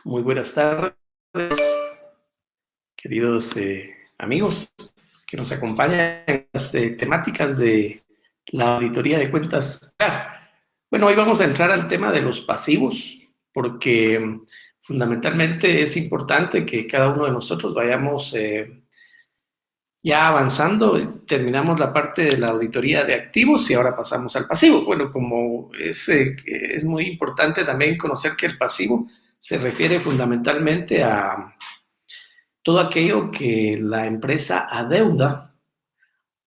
Muy buenas tardes, queridos amigos que nos acompañan en las temáticas de la auditoría de cuentas. Bueno, hoy vamos a entrar al tema de los pasivos, porque fundamentalmente es importante que cada uno de nosotros vayamos ya avanzando. Terminamos la parte de la auditoría de activos y ahora pasamos al pasivo. Bueno, como es muy importante también conocer que el pasivo se refiere fundamentalmente a todo aquello que la empresa adeuda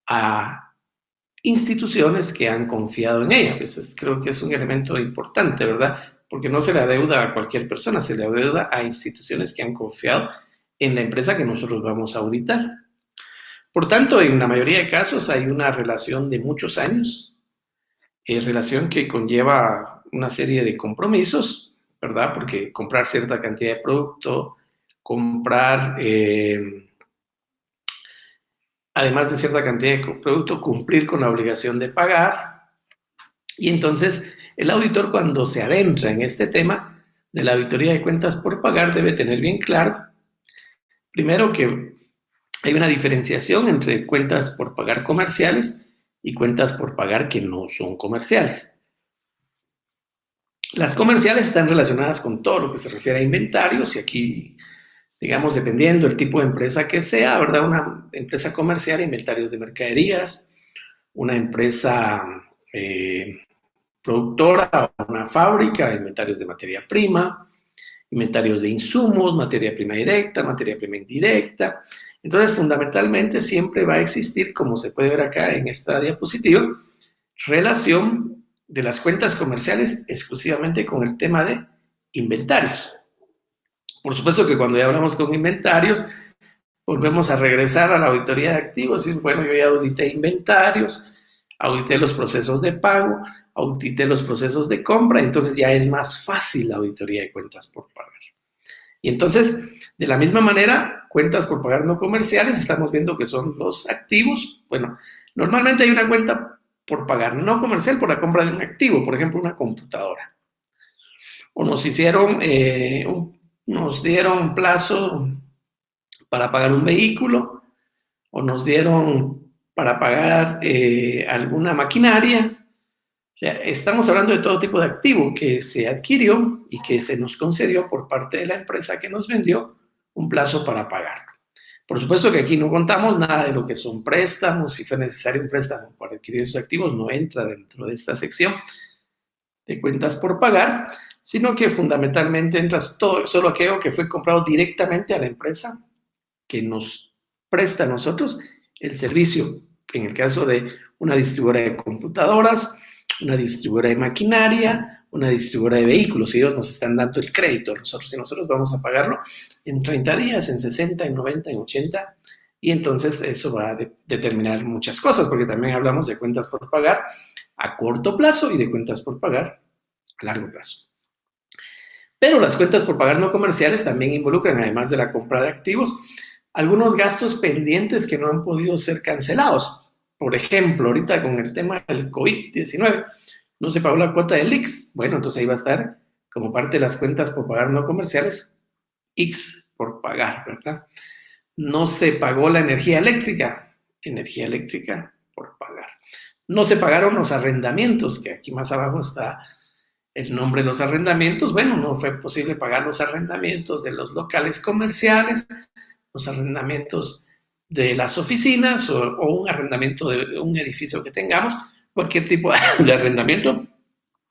a instituciones que han confiado en ella. Pues creo que es un elemento importante, ¿verdad? Porque no se le adeuda a cualquier persona, se le adeuda a instituciones que han confiado en la empresa que nosotros vamos a auditar. Por tanto, en la mayoría de casos hay una relación de muchos años, relación que conlleva una serie de compromisos, ¿verdad? Porque comprar cierta cantidad de producto, comprar además de cierta cantidad de producto, cumplir con la obligación de pagar. Y entonces el auditor, cuando se adentra en este tema de la auditoría de cuentas por pagar, debe tener bien claro, primero, que hay una diferenciación entre cuentas por pagar comerciales y cuentas por pagar que no son comerciales. Las comerciales están relacionadas con todo lo que se refiere a inventarios, y aquí, digamos, dependiendo del tipo de empresa que sea, ¿verdad? Una empresa comercial, inventarios de mercaderías; una empresa eh, productora, una fábrica, inventarios de materia prima, inventarios de insumos, materia prima directa, materia prima indirecta. Entonces, fundamentalmente, siempre va a existir, como se puede ver acá en esta diapositiva, relación de las cuentas comerciales exclusivamente con el tema de inventarios. Por supuesto que cuando ya hablamos con inventarios, volvemos a regresar a la auditoría de activos. Y bueno, yo ya audité inventarios, audité los procesos de pago, audité los procesos de compra, entonces ya es más fácil la auditoría de cuentas por pagar. Y entonces, de la misma manera, cuentas por pagar no comerciales, estamos viendo que son los activos. Bueno, normalmente hay una cuenta por pagar no comercial por la compra de un activo, por ejemplo, una computadora. O nos dieron plazo para pagar un vehículo, o nos dieron para pagar alguna maquinaria. O sea, estamos hablando de todo tipo de activo que se adquirió y que se nos concedió por parte de la empresa que nos vendió un plazo para pagarlo. Por supuesto que aquí no contamos nada de lo que son préstamos. Si fue necesario un préstamo para adquirir esos activos, no entra dentro de esta sección de cuentas por pagar, sino que fundamentalmente entra solo aquello que fue comprado directamente a la empresa que nos presta a nosotros el servicio, en el caso de una distribuidora de computadoras, una distribuidora de maquinaria, una distribuidora de vehículos. Ellos nos están dando el crédito a nosotros, y nosotros vamos a pagarlo en 30 días, en 60, en 90, en 80, y entonces eso va a determinar muchas cosas, porque también hablamos de cuentas por pagar a corto plazo y de cuentas por pagar a largo plazo. Pero las cuentas por pagar no comerciales también involucran, además de la compra de activos, algunos gastos pendientes que no han podido ser cancelados. Por ejemplo, ahorita con el tema del COVID-19, no se pagó la cuota del IX. Bueno, entonces ahí va a estar como parte de las cuentas por pagar no comerciales, X por pagar, ¿verdad? No se pagó la energía eléctrica por pagar. No se pagaron los arrendamientos, que aquí más abajo está el nombre de los arrendamientos. Bueno, no fue posible pagar los arrendamientos de los locales comerciales, los arrendamientos de las oficinas, o un arrendamiento de un edificio que tengamos, cualquier tipo de arrendamiento,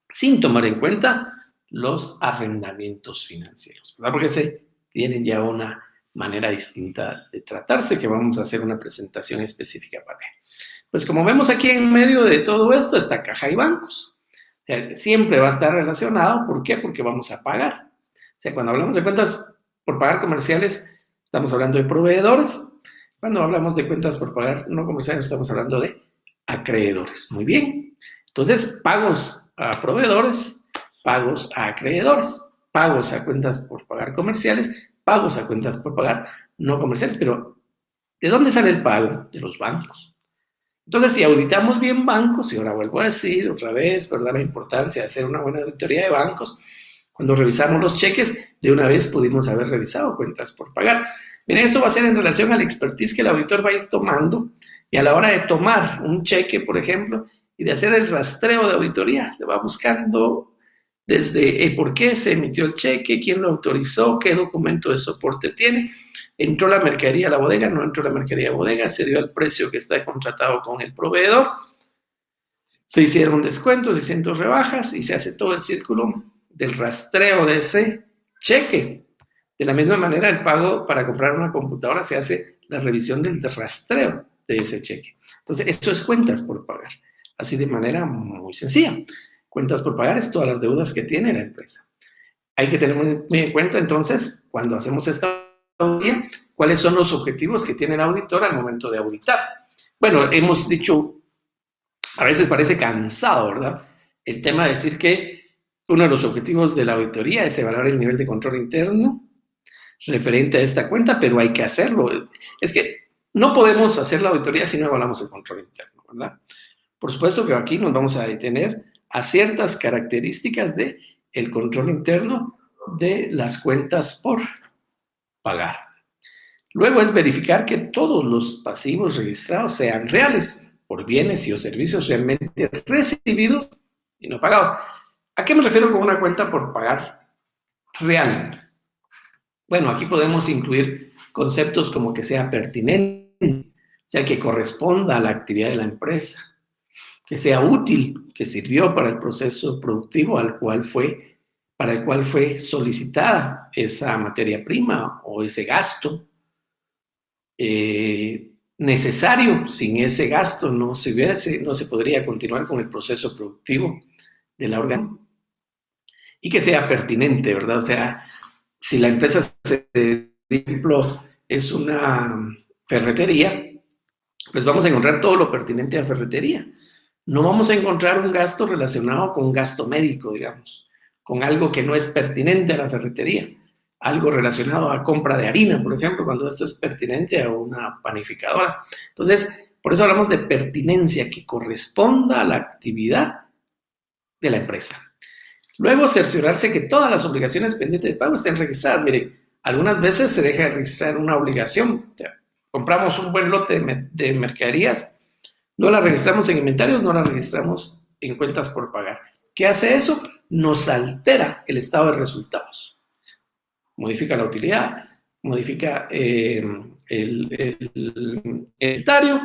sin tomar en cuenta los arrendamientos financieros, ¿verdad? Porque se tienen ya una manera distinta de tratarse, que vamos a hacer una presentación específica para ello. Pues como vemos aquí en medio de todo esto está caja y bancos. O sea, siempre va a estar relacionado. ¿Por qué? Porque vamos a pagar. O sea, cuando hablamos de cuentas por pagar comerciales, estamos hablando de proveedores. Cuando hablamos de cuentas por pagar no comerciales, estamos hablando de acreedores. Muy bien. Entonces, pagos a proveedores, pagos a acreedores, pagos a cuentas por pagar comerciales, pagos a cuentas por pagar no comerciales. Pero, ¿de dónde sale el pago? De los bancos. Entonces, si auditamos bien bancos, y ahora vuelvo a decir otra vez, ¿verdad? La importancia de hacer una buena auditoría de bancos. Cuando revisamos los cheques, de una vez pudimos haber revisado cuentas por pagar. Miren, esto va a ser en relación al expertise que el auditor va a ir tomando y a la hora de tomar un cheque, por ejemplo, y de hacer el rastreo de auditoría, le va buscando desde por qué se emitió el cheque, quién lo autorizó, qué documento de soporte tiene, entró la mercadería a la bodega, no entró la mercadería a la bodega, se dio el precio que está contratado con el proveedor, se hicieron descuentos, se hicieron rebajas y se hace todo el círculo del rastreo de ese cheque. De la misma manera, el pago para comprar una computadora se hace la revisión del rastreo de ese cheque. Entonces, esto es cuentas por pagar, así de manera muy sencilla. Cuentas por pagar es todas las deudas que tiene la empresa. Hay que tener muy en cuenta, entonces, cuando hacemos esta auditoría, cuáles son los objetivos que tiene el auditor al momento de auditar. Bueno, hemos dicho, a veces parece cansado, ¿verdad? El tema de decir que uno de los objetivos de la auditoría es evaluar el nivel de control interno referente a esta cuenta, pero hay que hacerlo. Es que no podemos hacer la auditoría si no evaluamos el control interno, ¿verdad? Por supuesto que aquí nos vamos a detener a ciertas características de el control interno de las cuentas por pagar. Luego es verificar que todos los pasivos registrados sean reales por bienes y o servicios realmente recibidos y no pagados. ¿A qué me refiero con una cuenta por pagar real? Bueno, aquí podemos incluir conceptos como que sea pertinente, o sea, que corresponda a la actividad de la empresa, que sea útil, que sirvió para el proceso productivo para el cual fue solicitada esa materia prima o ese gasto. Necesario, sin ese gasto no se podría continuar con el proceso productivo de la organización. Y que sea pertinente, ¿verdad? O sea, si la empresa, por ejemplo, es una ferretería, pues vamos a encontrar todo lo pertinente a ferretería. No vamos a encontrar un gasto relacionado con un gasto médico, digamos, con algo que no es pertinente a la ferretería, algo relacionado a compra de harina, por ejemplo, cuando esto es pertinente a una panificadora. Entonces, por eso hablamos de pertinencia, que corresponda a la actividad de la empresa. Luego, cerciorarse que todas las obligaciones pendientes de pago estén registradas. Miren, algunas veces se deja de registrar una obligación. O sea, compramos un buen lote de mercaderías, no la registramos en inventarios, no la registramos en cuentas por pagar. ¿Qué hace eso? Nos altera el estado de resultados. Modifica la utilidad, modifica el inventario,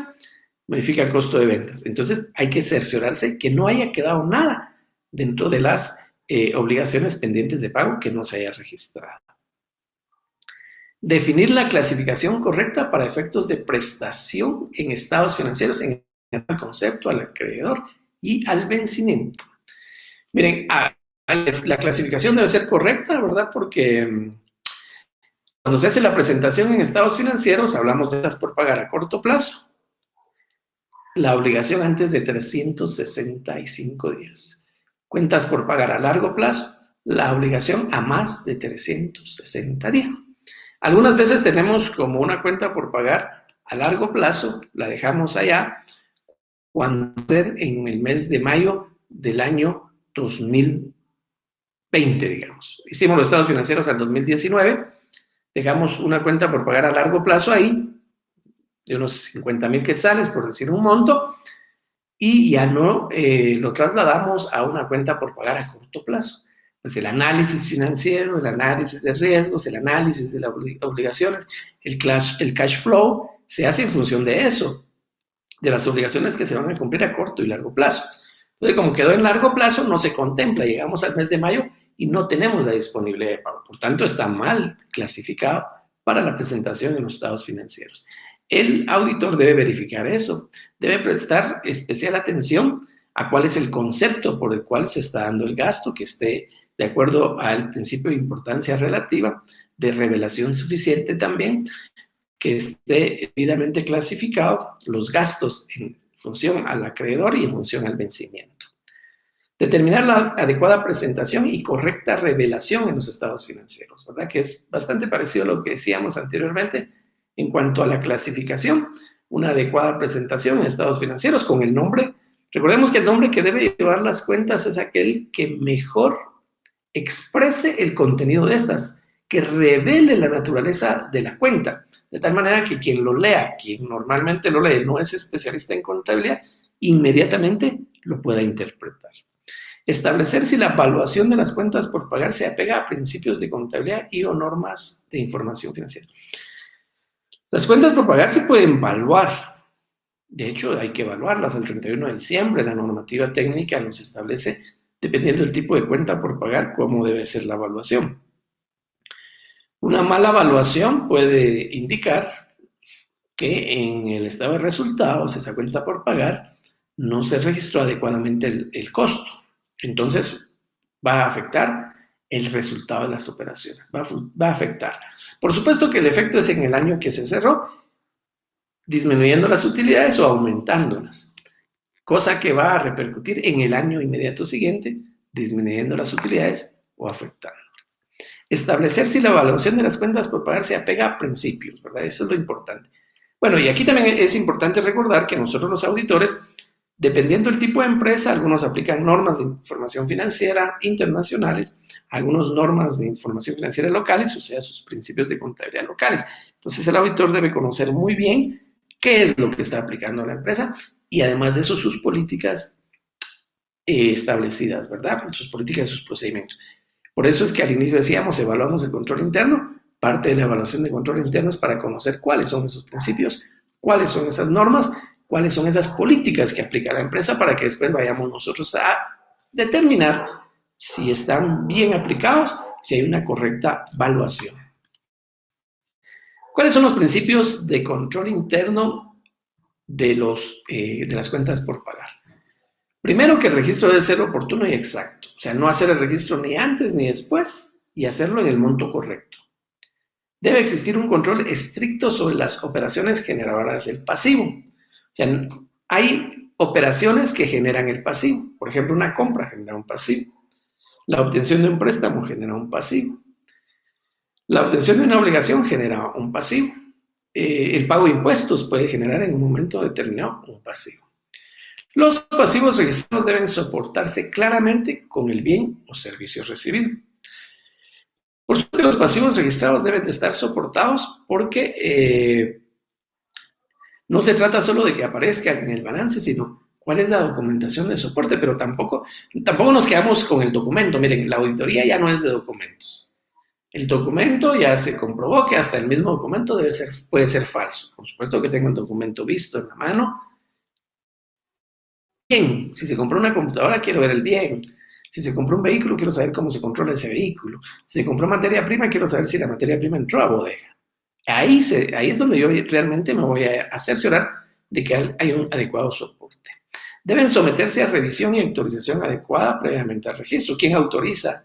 modifica el costo de ventas. Entonces, hay que cerciorarse que no haya quedado nada dentro de las obligaciones pendientes de pago que no se haya registrado. Definir la clasificación correcta para efectos de prestación en estados financieros en el concepto, al acreedor y al vencimiento. Miren, la clasificación debe ser correcta, ¿verdad? Porque cuando se hace la presentación en estados financieros, hablamos de las por pagar a corto plazo. La obligación antes de 365 días. Cuentas por pagar a largo plazo, la obligación a más de 360 días. Algunas veces tenemos como una cuenta por pagar a largo plazo, la dejamos allá, cuando en el mes de mayo del año 2020, digamos. Hicimos los estados financieros al 2019, dejamos una cuenta por pagar a largo plazo ahí, de unos 50,000 quetzales, por decir un monto, y ya no lo trasladamos a una cuenta por pagar a corto plazo. Pues el análisis financiero, el análisis de riesgos, el análisis de las obligaciones, el cash flow, se hace en función de eso, de las obligaciones que se van a cumplir a corto y largo plazo. Entonces, como quedó en largo plazo, no se contempla. Llegamos al mes de mayo y no tenemos la disponibilidad de pago. Por tanto, está mal clasificado para la presentación en los estados financieros. El auditor debe verificar eso, debe prestar especial atención a cuál es el concepto por el cual se está dando el gasto, que esté de acuerdo al principio de importancia relativa, de revelación suficiente también, que esté debidamente clasificado los gastos en función al acreedor y en función al vencimiento. Determinar la adecuada presentación y correcta revelación en los estados financieros, ¿verdad? Que es bastante parecido a lo que decíamos anteriormente en cuanto a la clasificación. una adecuada presentación en estados financieros con el nombre. Recordemos que el nombre que debe llevar las cuentas es aquel que mejor exprese el contenido de estas, que revele la naturaleza de la cuenta, de tal manera que quien lo lea, quien normalmente lo lee, no es especialista en contabilidad, inmediatamente lo pueda interpretar. Establecer si la evaluación de las cuentas por pagar se apega a principios de contabilidad y o normas de información financiera. Las cuentas por pagar se pueden evaluar. De hecho, hay que evaluarlas el 31 de diciembre. La normativa técnica nos establece, dependiendo del tipo de cuenta por pagar, cómo debe ser la evaluación. Una mala evaluación puede indicar que en el estado de resultados, esa cuenta por pagar, no se registró adecuadamente el costo. Entonces, va a afectar el resultado de las operaciones. Va a afectar. Por supuesto que el efecto es en el año que se cerró, disminuyendo las utilidades o aumentándolas, cosa que va a repercutir en el año inmediato siguiente, disminuyendo las utilidades o afectando. Establecer si la evaluación de las cuentas por pagar se apega a principios, ¿verdad? Eso es lo importante. Bueno, y aquí también es importante recordar que nosotros los auditores, dependiendo del tipo de empresa, algunos aplican normas de información financiera internacionales, algunos normas de información financiera locales, o sea, sus principios de contabilidad locales. Entonces el auditor debe conocer muy bien qué es lo que está aplicando la empresa y además de eso sus políticas establecidas, ¿verdad? Sus políticas y sus procedimientos. Por eso es que al inicio decíamos, evaluamos el control interno. Parte de la evaluación de control interno es para conocer cuáles son esos principios, cuáles son esas normas, cuáles son esas políticas que aplica la empresa para que después vayamos nosotros a determinar si están bien aplicados, si hay una correcta evaluación. ¿Cuáles son los principios de control interno de las cuentas por pagar? Primero, que el registro debe ser oportuno y exacto. O sea, no hacer el registro ni antes ni después y hacerlo en el monto correcto. Debe existir un control estricto sobre las operaciones generadoras del pasivo. O sea, hay operaciones que generan el pasivo. Por ejemplo, una compra genera un pasivo. La obtención de un préstamo genera un pasivo. La obtención de una obligación genera un pasivo. El pago de impuestos puede generar en un momento determinado un pasivo. Los pasivos registrados deben soportarse claramente con el bien o servicio recibido. Por supuesto, los pasivos registrados deben de estar soportados porque no se trata solo de que aparezca en el balance, sino cuál es la documentación de soporte, pero tampoco nos quedamos con el documento. Miren, la auditoría ya no es de documentos. El documento ya se comprobó que hasta el mismo documento puede ser falso. Por supuesto que tengo el documento visto en la mano. Bien, si se compró una computadora, quiero ver el bien. Si se compró un vehículo, quiero saber cómo se controla ese vehículo. Si se compró materia prima, quiero saber si la materia prima entró a bodega. Ahí es donde yo realmente me voy a cerciorar de que hay un adecuado soporte. Deben someterse a revisión y autorización adecuada previamente al registro. ¿Quién autoriza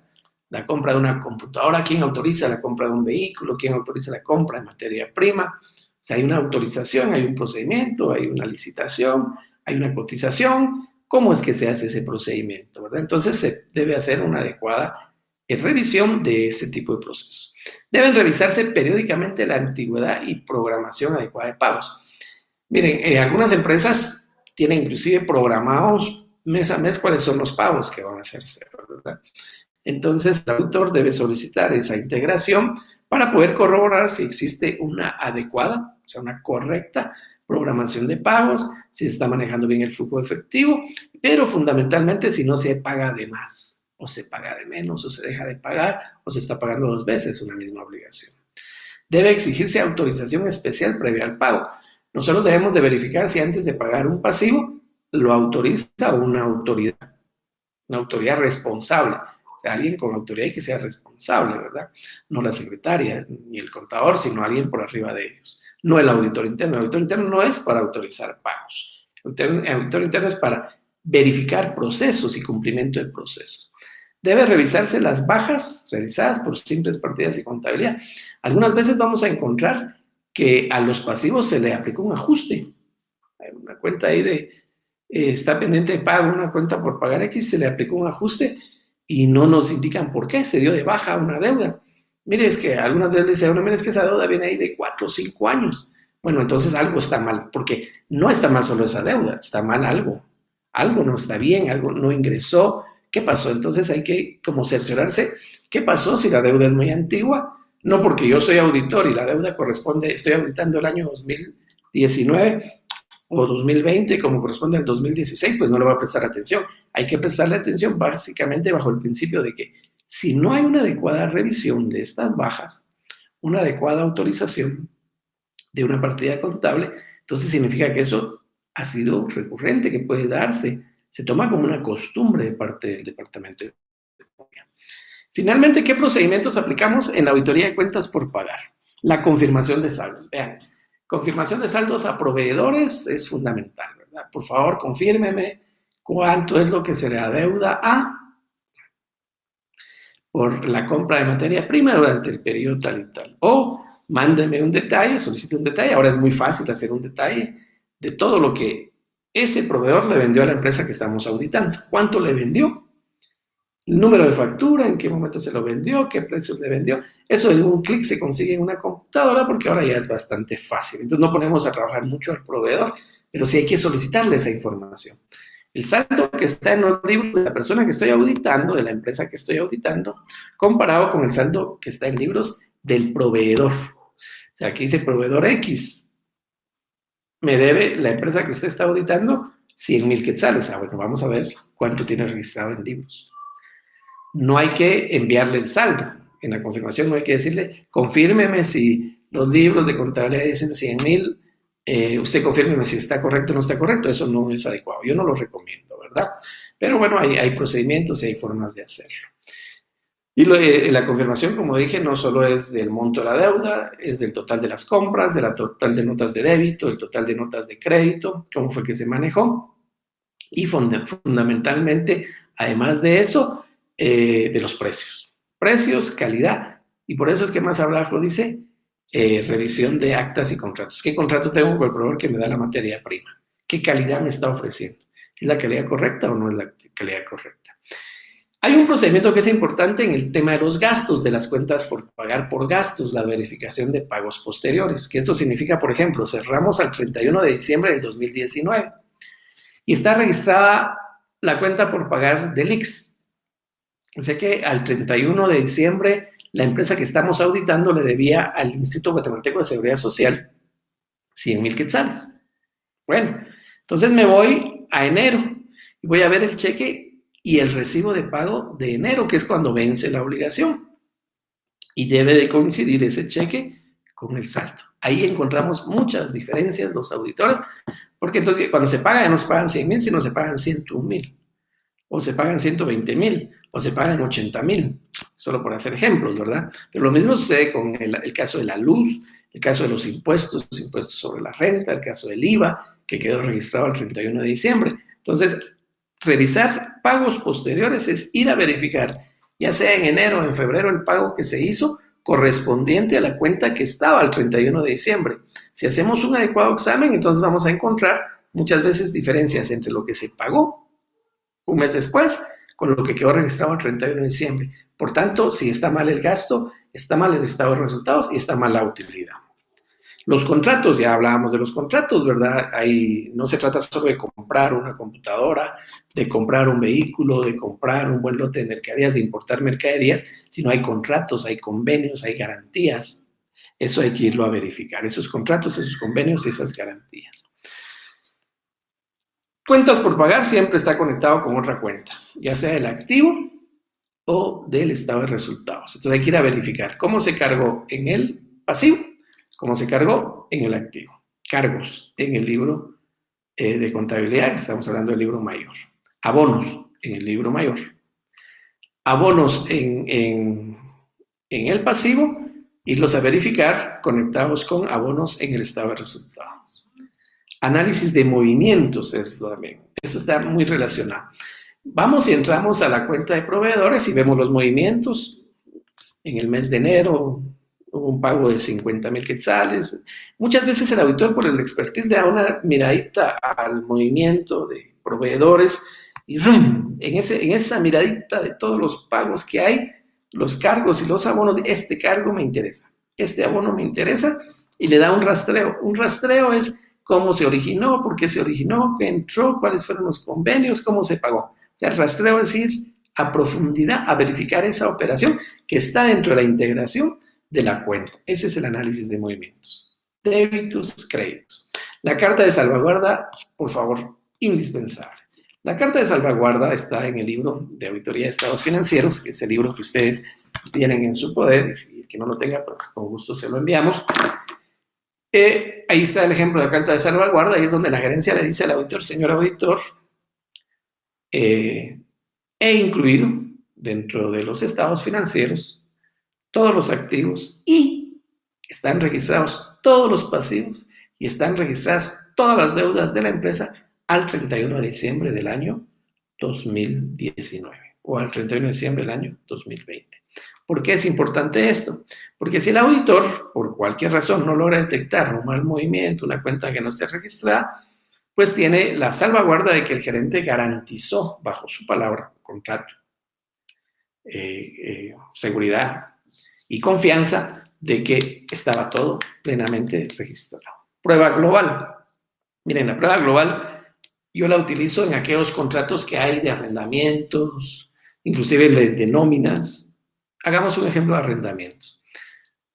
la compra de una computadora? ¿Quién autoriza la compra de un vehículo? ¿Quién autoriza la compra de materia prima? O sea, hay una autorización, hay un procedimiento, hay una licitación, hay una cotización. ¿Cómo es que se hace ese procedimiento, verdad? Entonces se debe hacer una adecuada revisión de ese tipo de procesos. Deben revisarse periódicamente la antigüedad y programación adecuada de pagos. Miren, algunas empresas tienen inclusive programados mes a mes cuáles son los pagos que van a hacerse, ¿verdad? Entonces el auditor debe solicitar esa integración para poder corroborar si existe una adecuada, o sea, una correcta programación de pagos, si se está manejando bien el flujo efectivo, pero fundamentalmente si no se paga de más, o se paga de menos, o se deja de pagar, o se está pagando dos veces una misma obligación. Debe exigirse autorización especial previa al pago. Nosotros debemos de verificar si antes de pagar un pasivo lo autoriza una autoridad responsable. O sea, alguien con autoridad y que sea responsable, ¿verdad? No la secretaria ni el contador, sino alguien por arriba de ellos. No el auditor interno. El auditor interno no es para autorizar pagos. El auditor interno es para verificar procesos y cumplimiento de procesos. Debe revisarse las bajas realizadas por simples partidas de contabilidad. Algunas veces vamos a encontrar que a los pasivos se le aplicó un ajuste. Hay una cuenta ahí está pendiente de pago, una cuenta por pagar X, se le aplicó un ajuste y no nos indican por qué, se dio de baja una deuda. Mire, es que algunas veces dice uno, mire, es que esa deuda viene ahí de 4 o 5 años. Bueno, entonces algo está mal, porque no está mal solo esa deuda, está mal algo. Algo no está bien, algo no ingresó. ¿Qué pasó? Entonces hay que como cerciorarse qué pasó si la deuda es muy antigua. No porque yo soy auditor y la deuda corresponde, estoy auditando el año 2019 o 2020 como corresponde al 2016, pues no le voy a prestar atención. Hay que prestarle atención básicamente bajo el principio de que si no hay una adecuada revisión de estas bajas, una adecuada autorización de una partida contable, entonces significa que eso ha sido recurrente, que puede darse, se toma como una costumbre de parte del Departamento de Economía. Finalmente, ¿qué procedimientos aplicamos en la auditoría de cuentas por pagar? La confirmación de saldos. Vean, confirmación de saldos a proveedores es fundamental, ¿verdad? Por favor, confírmeme cuánto es lo que se le adeuda a por la compra de materia prima durante el periodo tal y tal. O mándeme un detalle, solicite un detalle. Ahora es muy fácil hacer un detalle de todo lo que ese proveedor le vendió a la empresa que estamos auditando. ¿Cuánto le vendió? El número de factura, en qué momento se lo vendió, qué precios le vendió. Eso en un clic se consigue en una computadora porque ahora ya es bastante fácil. Entonces no ponemos a trabajar mucho al proveedor, pero sí hay que solicitarle esa información. El saldo que está en los libros de la persona que estoy auditando, de la empresa que estoy auditando, comparado con el saldo que está en libros del proveedor. O sea, aquí dice proveedor X. Me debe la empresa que usted está auditando 100,000 quetzales. Ah, bueno, vamos a ver cuánto tiene registrado en libros. No hay que enviarle el saldo. En la confirmación no hay que decirle, confírmeme si los libros de contabilidad dicen 100,000, usted confírmeme si está correcto o no está correcto. Eso no es adecuado. Yo no lo recomiendo, ¿verdad? Pero bueno, hay procedimientos y hay formas de hacerlo. Y la confirmación, como dije, no solo es del monto de la deuda, es del total de las compras, del total de notas de débito, el total de notas de crédito, cómo fue que se manejó. Y fundamentalmente, además de eso, de los precios. Precios, calidad. Y por eso es que más abajo dice revisión de actas y contratos. ¿Qué contrato tengo con el proveedor que me da la materia prima? ¿Qué calidad me está ofreciendo? ¿Es la calidad correcta o no es la calidad correcta? Hay un procedimiento que es importante en el tema de los gastos, de las cuentas por pagar por gastos, la verificación de pagos posteriores, que esto significa, por ejemplo, cerramos al 31 de diciembre del 2019 y está registrada la cuenta por pagar del IX. O sea que al 31 de diciembre la empresa que estamos auditando le debía al Instituto Guatemalteco de Seguridad Social 100,000 quetzales. Bueno, entonces me voy a enero y voy a ver el cheque y el recibo de pago de enero, que es cuando vence la obligación. Y debe de coincidir ese cheque con el saldo. Ahí encontramos muchas diferencias los auditores, porque entonces cuando se paga ya no se pagan 100,000, sino se pagan 101,000, o se pagan 120,000, o se pagan 80,000, solo por hacer ejemplos, ¿verdad? Pero lo mismo sucede con el caso de la luz, el caso de los impuestos sobre la renta, el caso del IVA, que quedó registrado el 31 de diciembre. Entonces, revisar pagos posteriores es ir a verificar, ya sea en enero o en febrero, el pago que se hizo correspondiente a la cuenta que estaba al 31 de diciembre. Si hacemos un adecuado examen, entonces vamos a encontrar muchas veces diferencias entre lo que se pagó un mes después con lo que quedó registrado el 31 de diciembre. Por tanto, si está mal el gasto, está mal el estado de resultados y está mal la utilidad. Los contratos, ya hablábamos de los contratos, ¿verdad? Ahí no se trata solo de comprar una computadora, de comprar un vehículo, de comprar un buen lote de mercaderías, de importar mercaderías, sino hay contratos, hay convenios, hay garantías. Eso hay que irlo a verificar, esos contratos, esos convenios y esas garantías. Cuentas por pagar siempre está conectado con otra cuenta, ya sea del activo o del estado de resultados. Entonces hay que ir a verificar cómo se cargó en el pasivo, cómo se cargó en el activo. Cargos en el libro de contabilidad, estamos hablando del libro mayor. Abonos en el libro mayor. Abonos en el pasivo, irlos a verificar conectados con abonos en el estado de resultados. Análisis de movimientos es también. Eso está muy relacionado. Vamos y entramos a la cuenta de proveedores y vemos los movimientos. En el mes de enero hubo un pago de 50,000 quetzales. Muchas veces el auditor, por el expertise, le da una miradita al movimiento de proveedores y en esa miradita de todos los pagos que hay, los cargos y los abonos, este cargo me interesa, este abono me interesa, y le da un rastreo. Un rastreo es cómo se originó, por qué se originó, qué entró, cuáles fueron los convenios, cómo se pagó. O sea, el rastreo es ir a profundidad a verificar esa operación que está dentro de la integración de la cuenta. Ese es el análisis de movimientos. Débitos, créditos. La carta de salvaguarda, por favor, indispensable. La carta de salvaguarda está en el libro de Auditoría de Estados Financieros, que es el libro que ustedes tienen en su poder, y si el que no lo tenga, pues con gusto se lo enviamos. Ahí está el ejemplo de la carta de salvaguarda, ahí es donde la gerencia le dice al auditor, señor auditor, he incluido dentro de los estados financieros todos los activos y están registrados todos los pasivos y están registradas todas las deudas de la empresa al 31 de diciembre del año 2019 o al 31 de diciembre del año 2020. ¿Por qué es importante esto? Porque si el auditor, por cualquier razón, no logra detectar un mal movimiento, una cuenta que no esté registrada, pues tiene la salvaguarda de que el gerente garantizó bajo su palabra, contrato, seguridad y confianza de que estaba todo plenamente registrado. Prueba global. Miren, la prueba global yo la utilizo en aquellos contratos que hay de arrendamientos, inclusive de nóminas. Hagamos un ejemplo de arrendamientos.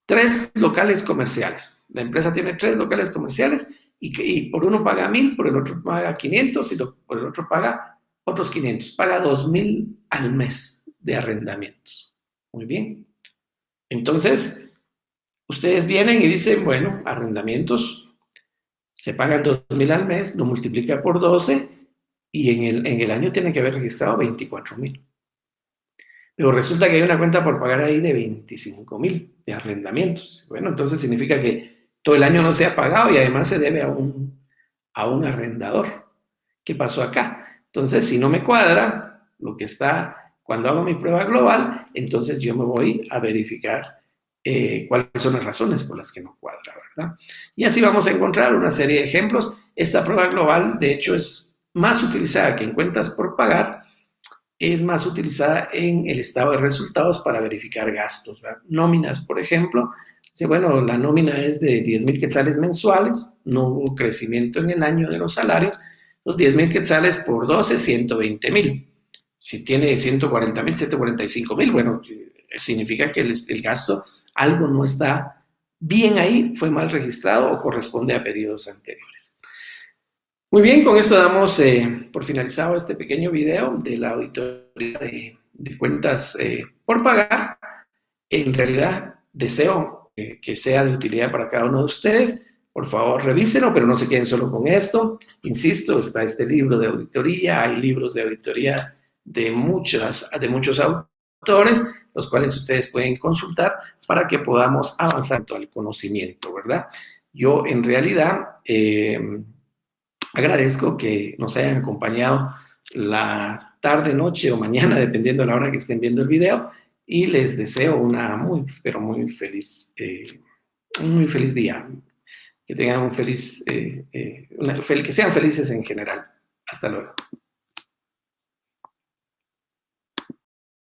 3 locales comerciales. La empresa tiene 3 locales comerciales y por uno paga 1,000, por el otro paga 500 y por el otro paga otros 500. Paga 2,000 al mes de arrendamientos. Muy bien. Entonces, ustedes vienen y dicen, bueno, arrendamientos, se pagan 2,000 al mes, lo multiplica por 12 y en el año tienen que haber registrado 24,000. Pero resulta que hay una cuenta por pagar ahí de 25,000 de arrendamientos. Bueno, entonces significa que todo el año no se ha pagado y además se debe a un arrendador. ¿Qué pasó acá? Entonces, si no me cuadra lo que está, cuando hago mi prueba global, entonces yo me voy a verificar cuáles son las razones por las que no cuadra, ¿verdad? Y así vamos a encontrar una serie de ejemplos. Esta prueba global, de hecho, es más utilizada que en cuentas por pagar, es más utilizada en el estado de resultados para verificar gastos, ¿verdad? Nóminas, por ejemplo. Bueno, la nómina es de 10,000 quetzales mensuales, no hubo crecimiento en el año de los salarios, los 10,000 quetzales por 12, 120,000. Si tiene 140,000, 145,000, bueno, significa que el gasto, algo no está bien ahí, fue mal registrado o corresponde a periodos anteriores. Muy bien, con esto damos por finalizado este pequeño video de la auditoría de cuentas por pagar. En realidad, deseo que sea de utilidad para cada uno de ustedes. Por favor, revísenlo, pero no se queden solo con esto. Insisto, está este libro de auditoría, hay libros de auditoría de muchos autores, los cuales ustedes pueden consultar para que podamos avanzar en todo el conocimiento, ¿verdad? Yo, en realidad, agradezco que nos hayan acompañado la tarde, noche o mañana, dependiendo de la hora que estén viendo el video, y les deseo una muy, pero muy feliz día. Que tengan un feliz, que sean felices en general. Hasta luego.